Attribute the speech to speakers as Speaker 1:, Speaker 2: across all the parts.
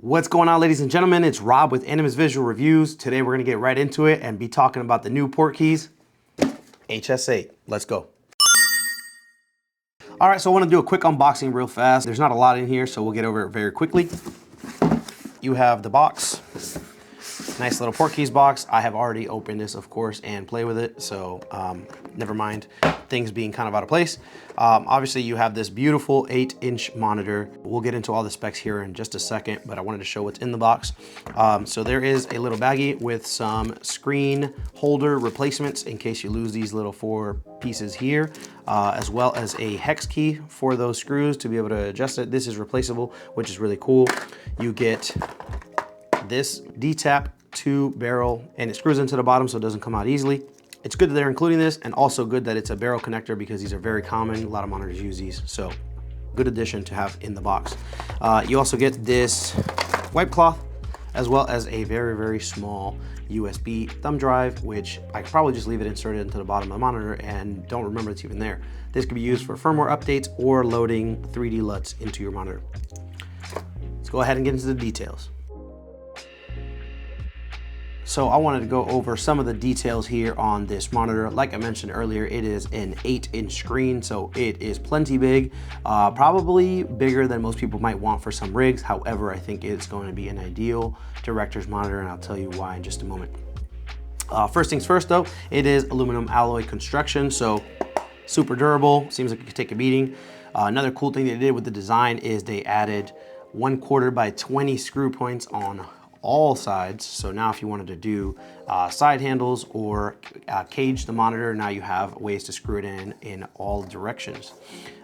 Speaker 1: What's going on, ladies and gentlemen? It's Rob with Animus Visual Reviews. Today we're gonna get right into it and be talking about the new Portkeys HS8. Let's go. All right, so I wanna do a quick unboxing real fast. There's not a lot in here, so we'll get over it very quickly. You have the box. Nice little Portkeys box. I have already opened this, of course, and play with it, so never mind things being kind of out of place. Obviously, you have this beautiful 8-inch monitor. We'll get into all the specs here in just a second, but I wanted to show what's in the box. So there is a little baggie with some screen holder replacements in case you lose these little 4 pieces here, as well as a hex key for those screws to be able to adjust it. This is replaceable, which is really cool. You get this D-tap 2 barrel, and it screws into the bottom so it doesn't come out easily. It's good that they're including this, and also good that it's a barrel connector because these are very common. A lot of monitors use these, so good addition to have in the box. You also get this wipe cloth, as well as a very, very small USB thumb drive, which I could probably just leave it inserted into the bottom of the monitor and don't remember it's even there. This could be used for firmware updates or loading 3D LUTs into your monitor. Let's go ahead and get into the details. So I wanted to go over some of the details here on this monitor. Like I mentioned earlier, it is an 8-inch screen, so it is plenty big, probably bigger than most people might want for some rigs. However, I think it's going to be an ideal director's monitor, and I'll tell you why in just a moment. First things first though, it is aluminum alloy construction, so super durable, seems like it could take a beating. Another cool thing they did with the design is they added 1/4 by 20 screw points on all sides. So now if you wanted to do side handles or cage the monitor, now you have ways to screw it in all directions.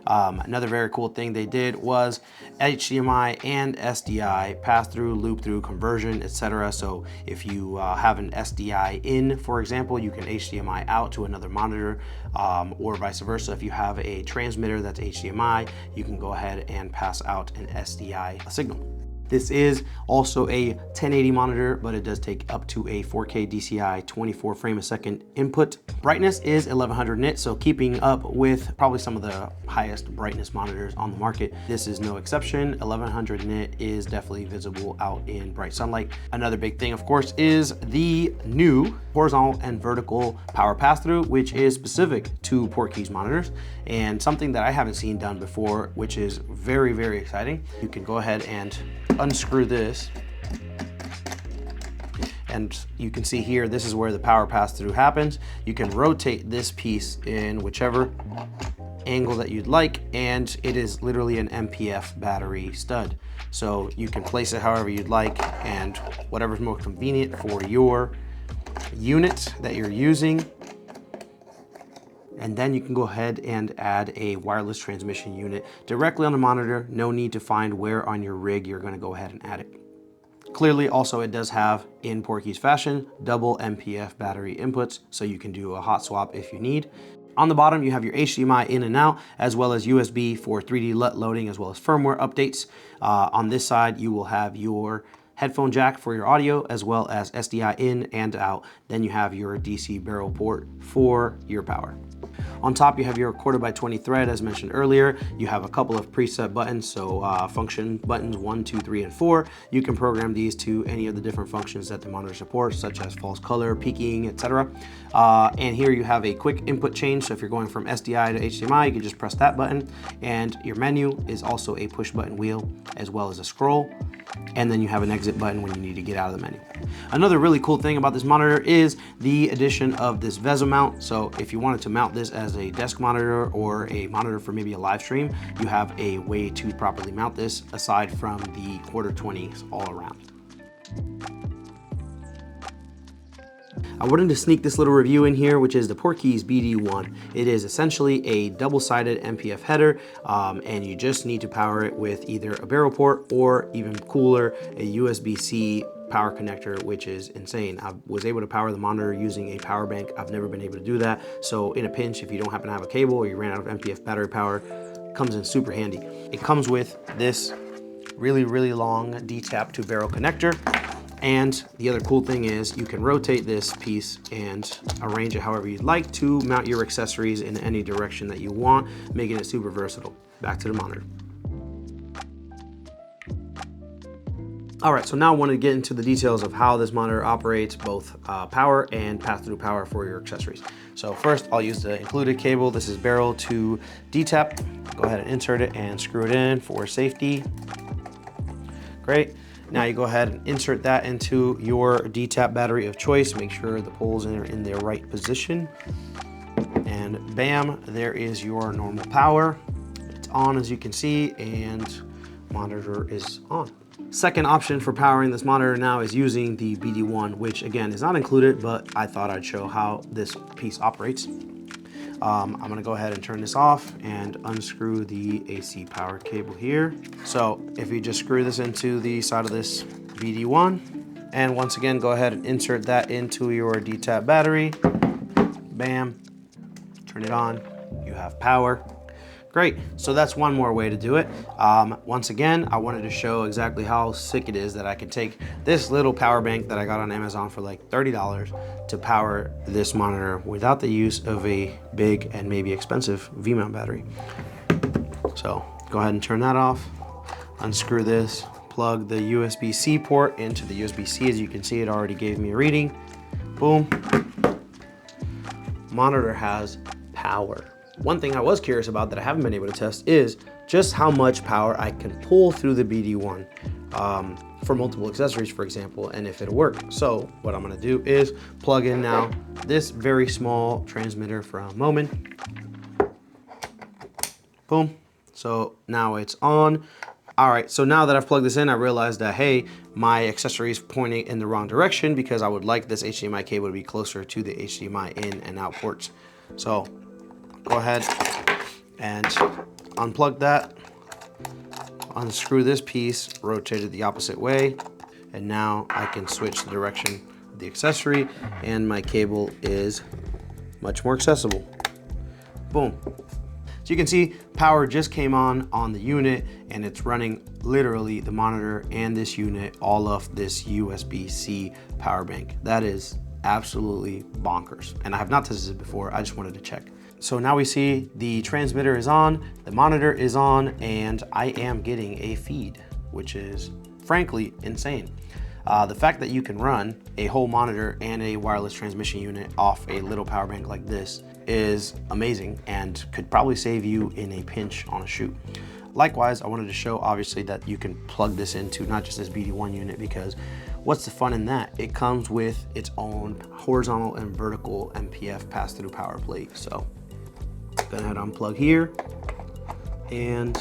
Speaker 1: Another very cool thing they did was HDMI and SDI pass-through, loop-through, conversion, etc. So if you have an SDI in, for example, you can HDMI out to another monitor, or vice versa. If you have a transmitter that's HDMI, you can go ahead and pass out an SDI signal. This is also a 1080 monitor, but it does take up to a 4K DCI 24 frame a second input. Brightness is 1100 nits, so keeping up with probably some of the highest brightness monitors on the market. This is no exception. 1100 nit is definitely visible out in bright sunlight. Another big thing, of course, is the new horizontal and vertical power pass-through, which is specific to Portkeys monitors and something that I haven't seen done before, which is very, very exciting. You can go ahead and unscrew this, and you can see here, this is where the power pass-through happens. You can rotate this piece in whichever angle that you'd like, and it is literally an MPF battery stud. So you can place it however you'd like, and whatever's more convenient for your unit that you're using. And then you can go ahead and add a wireless transmission unit directly on the monitor. No need to find where on your rig you're going to go ahead and add it. Clearly, also, it does have, in Portkeys fashion, double MPF battery inputs, so you can do a hot swap if you need. On the bottom, you have your HDMI in and out, as well as USB for 3D LUT loading, as well as firmware updates. On this side, you will have your headphone jack for your audio, as well as SDI in and out. Then you have your DC barrel port for your power. On top, you have your 1/4 by 20 thread, as mentioned earlier. You have a couple of preset buttons, so function buttons 1, 2, 3, and 4. You can program these to any of the different functions that the monitor supports, such as false color, peaking, etc. And here you have a quick input change, so if you're going from SDI to HDMI, you can just press that button. And your menu is also a push button wheel, as well as a scroll. And then you have an exit button when you need to get out of the menu. Another really cool thing about this monitor is the addition of this bezel mount. So if you wanted to mount this as a desk monitor or a monitor for maybe a live stream, you have a way to properly mount this aside from the 1/4-20s all around. I wanted to sneak this little review in here, which is the Portkeys BD-1. It is essentially a double-sided MPF header, and you just need to power it with either a barrel port or, even cooler, a USB-C power connector, which is insane. I was able to power the monitor using a power bank. I've never been able to do that. So in a pinch, if you don't happen to have a cable or you ran out of MPF battery power, it comes in super handy. It comes with this really, really long D-tap to barrel connector. And the other cool thing is you can rotate this piece and arrange it however you'd like to mount your accessories in any direction that you want, making it super versatile. Back to the monitor. All right, so now I want to get into the details of how this monitor operates, both power and pass-through power for your accessories. So first, I'll use the included cable. This is barrel to D-tap. Go ahead and insert it and screw it in for safety. Great. Now you go ahead and insert that into your D-tap battery of choice. Make sure the poles are in their right position. And bam, there is your normal power. It's on, as you can see, and monitor is on. Second option for powering this monitor now is using the BD-1, which again is not included, but I thought I'd show how this piece operates. I'm gonna go ahead and turn this off and unscrew the AC power cable here. So if you just screw this into the side of this BD-1, and once again, go ahead and insert that into your D-tap battery. Bam, turn it on, you have power. Great, so that's one more way to do it. Once again, I wanted to show exactly how sick it is that I can take this little power bank that I got on Amazon for like $30 to power this monitor without the use of a big and maybe expensive V-mount battery. So go ahead and turn that off, unscrew this, plug the USB-C port into the USB-C. As you can see, it already gave me a reading. Boom. Monitor has power. One thing I was curious about that I haven't been able to test is just how much power I can pull through the BD-1 for multiple accessories, for example, and if it'll work. So what I'm gonna do is plug in now this very small transmitter from Moment. Boom. So now it's on. All right, so now that I've plugged this in, I realized that, hey, my accessory is pointing in the wrong direction because I would like this HDMI cable to be closer to the HDMI in and out ports. So go ahead and unplug that, unscrew this piece, rotate it the opposite way, and now I can switch the direction of the accessory and my cable is much more accessible. Boom. So you can see power just came on the unit and it's running literally the monitor and this unit all off this USB-C power bank. That is absolutely bonkers. And I have not tested it before, I just wanted to check. So now we see the transmitter is on, the monitor is on, and I am getting a feed, which is frankly insane. The fact that you can run a whole monitor and a wireless transmission unit off a little power bank like this is amazing and could probably save you in a pinch on a shoot. Likewise, I wanted to show obviously that you can plug this into not just this BD-1 unit, because what's the fun in that? It comes with its own horizontal and vertical MPF pass-through power plate. So go ahead and unplug here and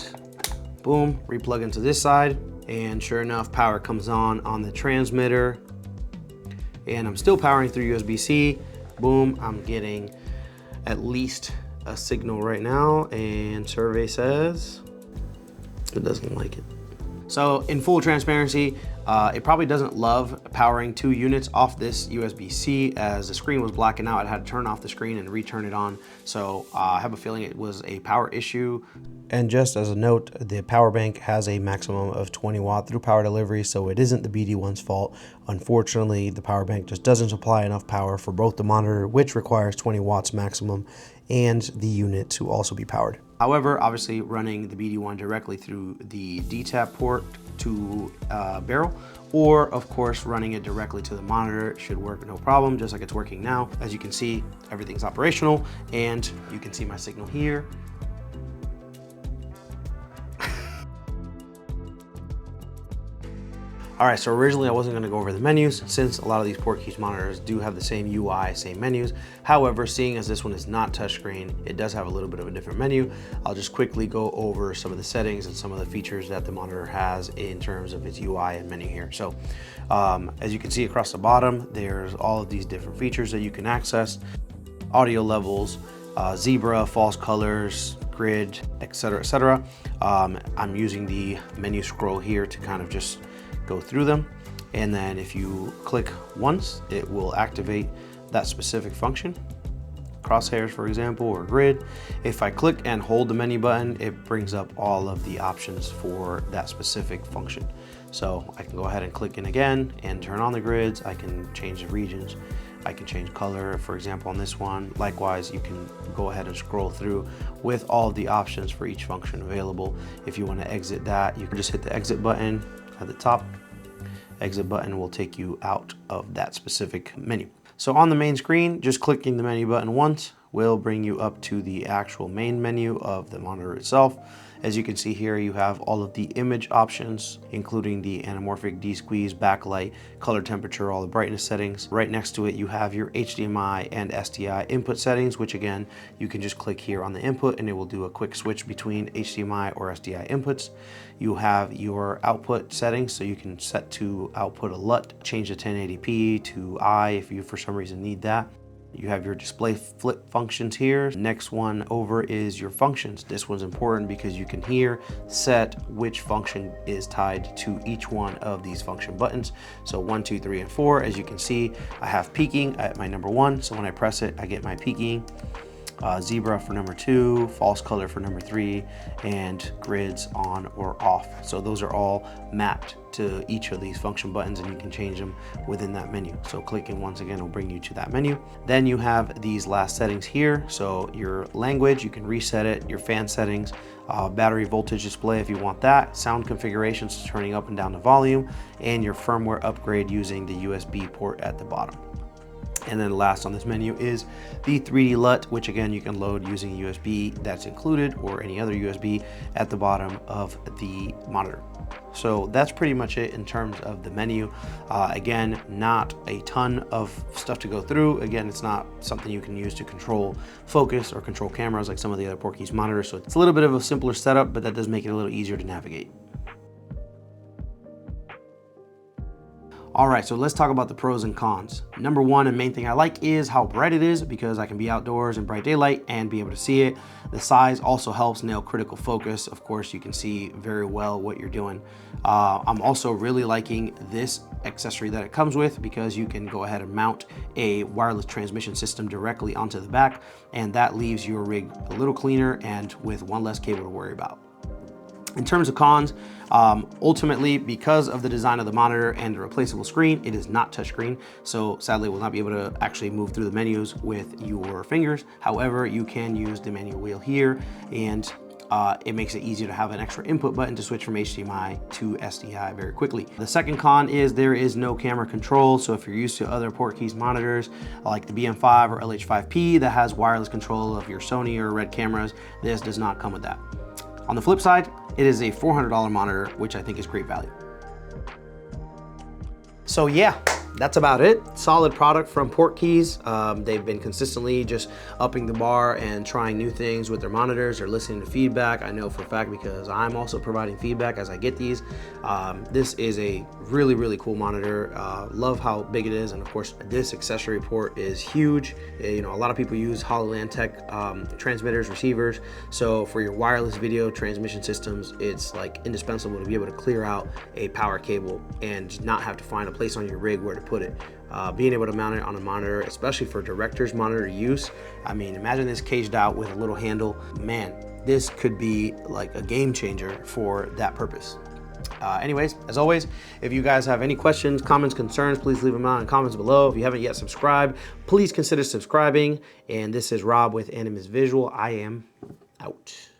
Speaker 1: boom, replug into this side. And sure enough, power comes on the transmitter and I'm still powering through USB-C. Boom, I'm getting at least a signal right now and survey says it doesn't like it. So in full transparency, it probably doesn't love powering 2 units off this USB-C. As the screen was blacking out, I had to turn off the screen and return it on. So I have a feeling it was a power issue. And just as a note, the power bank has a maximum of 20 watt through power delivery, so it isn't the BD-1's fault. Unfortunately, the power bank just doesn't supply enough power for both the monitor, which requires 20 watts maximum, and the unit to also be powered. However, obviously running the BD-1 directly through the D-tap port to barrel, or of course running it directly to the monitor should work no problem, just like it's working now. As you can see, everything's operational and you can see my signal here. All right, so originally I wasn't gonna go over the menus since a lot of these Portkeys monitors do have the same UI, same menus. However, seeing as this one is not touchscreen, it does have a little bit of a different menu. I'll just quickly go over some of the settings and some of the features that the monitor has in terms of its UI and menu here. So as you can see across the bottom, there's all of these different features that you can access. Audio levels, zebra, false colors, grid, etc., etc. I'm using the menu scroll here to kind of just go through them, and then if you click once, it will activate that specific function, crosshairs for example, or grid. If I click and hold the menu button, it brings up all of the options for that specific function. So I can go ahead and click in again and turn on the grids. I can change the regions, I can change color, for example, on this one. Likewise, you can go ahead and scroll through with all of the options for each function available. If you want to exit that, you can just hit the exit button at the top exit button will take you out of that specific menu. So on the main screen, just clicking the menu button once will bring you up to the actual main menu of the monitor itself. As you can see here, you have all of the image options, including the anamorphic, de-squeeze, backlight, color temperature, all the brightness settings. Right next to it, you have your HDMI and SDI input settings, which again, you can just click here on the input and it will do a quick switch between HDMI or SDI inputs. You have your output settings, so you can set to output a LUT, change the 1080p to I if you for some reason need that. You have your display flip functions here. Next one over is your functions. This one's important because you can here set which function is tied to each one of these function buttons. So 1, 2, 3, and 4. As you can see, I have peaking at my number 1. So when I press it, I get my peaking. Zebra for number 2, false color for number 3, and grids on or off. So those are all mapped to each of these function buttons, and you can change them within that menu. So clicking once again will bring you to that menu. Then you have these last settings here. So your language, you can reset it, your fan settings, battery voltage display if you want that, sound configurations, turning up and down the volume, and your firmware upgrade using the USB port at the bottom. And then last on this menu is the 3D LUT, which again, you can load using a USB that's included or any other USB at the bottom of the monitor. So that's pretty much it in terms of the menu. Again, not a ton of stuff to go through. Again, it's not something you can use to control focus or control cameras like some of the other Portkeys monitors. So it's a little bit of a simpler setup, but that does make it a little easier to navigate. All right, so let's talk about the pros and cons. Number one and main thing I like is how bright it is, because I can be outdoors in bright daylight and be able to see it. The size also helps nail critical focus. Of course, you can see very well what you're doing. I'm also really liking this accessory that it comes with, because you can go ahead and mount a wireless transmission system directly onto the back, and that leaves your rig a little cleaner and with one less cable to worry about. In terms of cons, ultimately, because of the design of the monitor and the replaceable screen, it is not touchscreen. So sadly, we'll not be able to actually move through the menus with your fingers. However, you can use the manual wheel here, and it makes it easier to have an extra input button to switch from HDMI to SDI very quickly. The second con is there is no camera control. So if you're used to other Portkeys monitors like the BM5 or LH5P that has wireless control of your Sony or Red cameras, this does not come with that. On the flip side, it is a $400 monitor, which I think is great value. So yeah, that's about it. Solid product from Portkeys. They've been consistently just upping the bar and trying new things with their monitors or listening to feedback. I know for a fact because I'm also providing feedback as I get these. This is a really, really cool monitor. Love how big it is. And of course, this accessory port is huge. You know, a lot of people use HoloLand Tech transmitters, receivers. So for your wireless video transmission systems, it's like indispensable to be able to clear out a power cable and not have to find a place on your rig where to put it. Being able to mount it on a monitor, especially for director's monitor use. I mean, imagine this caged out with a little handle. Man, this could be like a game changer for that purpose. Anyways, as always, if you guys have any questions, comments, concerns, please leave them out in the comments below. If you haven't yet subscribed, please consider subscribing. And this is Rob with Animus Visual. I am out.